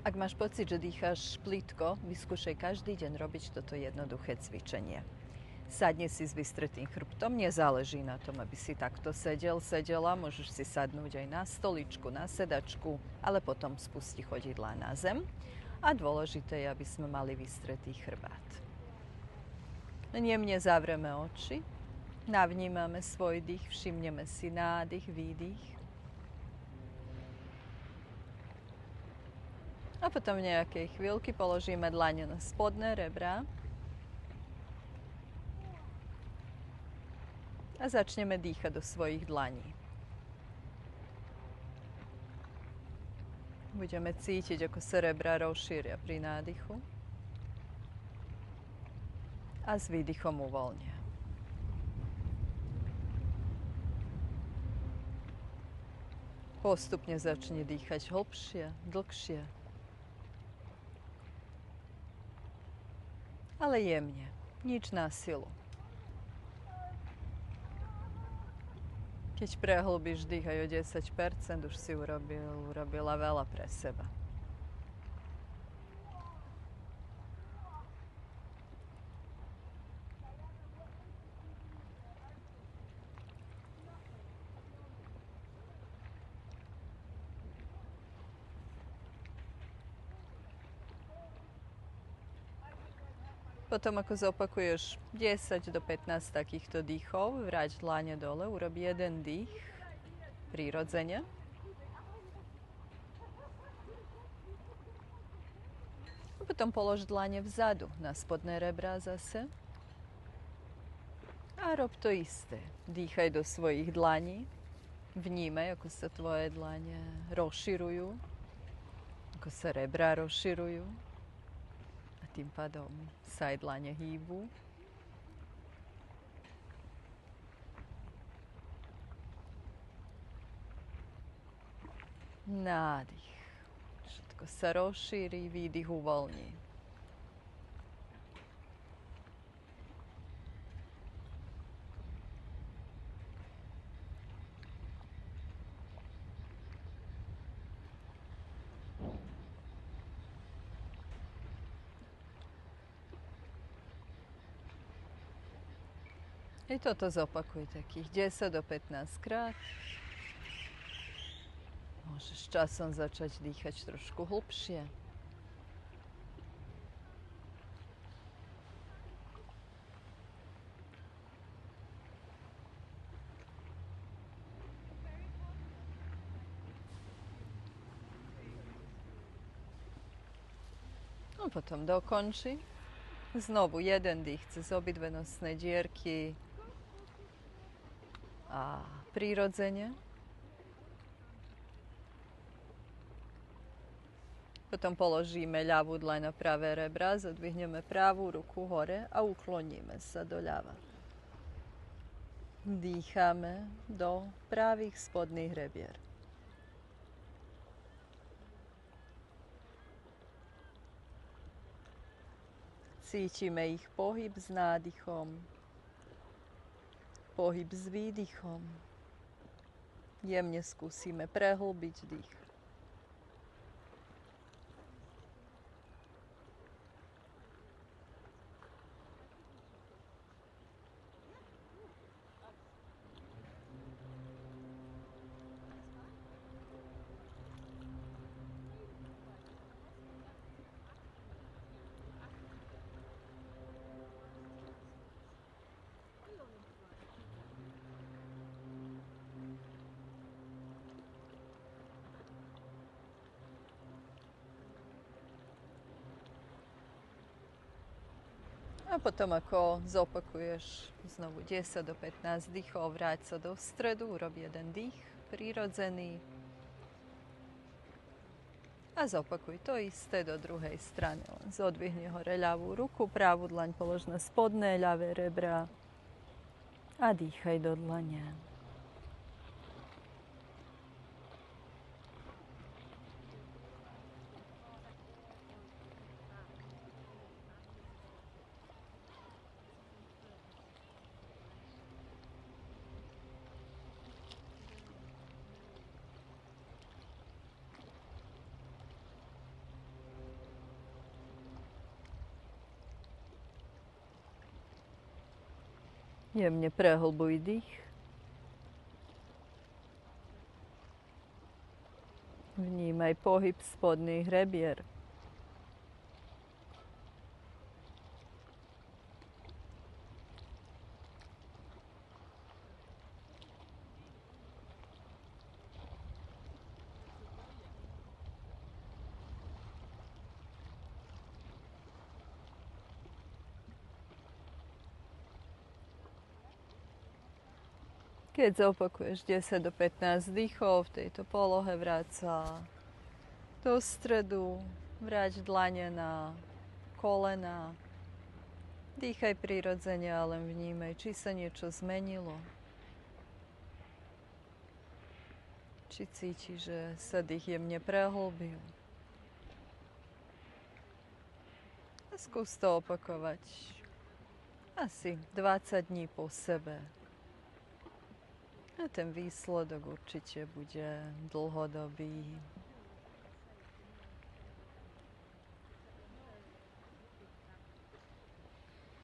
Ak máš pocit, že dýcháš plítko, vyskúšaj každý deň robiť toto jednoduché cvičenie. Sadni si s vystretým chrbtom, nezáleží na tom, aby si takto sedela, môžeš si sadnúť aj na stoličku, na sedačku, ale potom spusti chodidlá na zem. A dôležité je, aby sme mali vystretý chrbát. Jemne zavrieme oči, navnímame svoj dých, všimneme si nádych, výdych. A potom v nejakej chvíľky položíme dlane na spodné rebrá a začneme dýchať do svojich dlaní. Budeme cítiť, ako sa rebra rozšíria pri nádychu a s výdychom uvoľnia. Postupne začne dýchať hlbšie, dlhšie. Ale jemne, nič na silu. Keď prehlbíš dých aj o 10%, už si urobila veľa pre seba. Potom, ako zopakuješ 10 do 15 takýchto dýchov, vráť dlane dole, urob jeden dých prirodzene. A potom polož dlane vzadu, na spodné rebrá zase. A rob to isté. Dýchaj do svojich dlaní. Vnímaj, ako sa tvoje dlane rozširujú, ako sa rebrá rozširujú. Tým pádom sa aj dlane hýbu. Nádych. Všetko sa rozšíri, výdych uvoľní. I toto zopakuj takých 10 do 15 krát. Môžeš časom začať dýchať trošku hlbšie. A potom dokonči. Znovu jeden dých cez obidve nosné dierky. A prirodzene. Potom položíme ľavú dlaň na pravé rebra, zadvihneme pravú ruku hore a ukloníme sa doľava. Dýchame do pravých spodných rebier. Cítime ich pohyb s nádychom, pohyb s výdychom. Jemne skúsime prehlbiť dých. A potom, ako zopakuješ znovu 10 do 15 dýchov, vráť sa do stredu, urob jeden dých prirodzený. A zopakuj to isté do druhej strany. Len zodvihni hore ľavú ruku, pravú dlaň polož na spodné ľavé rebra a dýchaj do dlane. Jemne prehlbuj dých. Vnímaj pohyb spodných rebier. Keď zopakuješ 10 do 15 dýchov v tejto polohe, vráť sa do stredu, vráť dlane na kolena. Dýchaj prirodzene a len vnímaj, či sa niečo zmenilo. Či cítiš, že sa dých jemne prehlbil. A skús to opakovať asi 20 dní po sebe. A ten výsledok určite bude dlhodobý.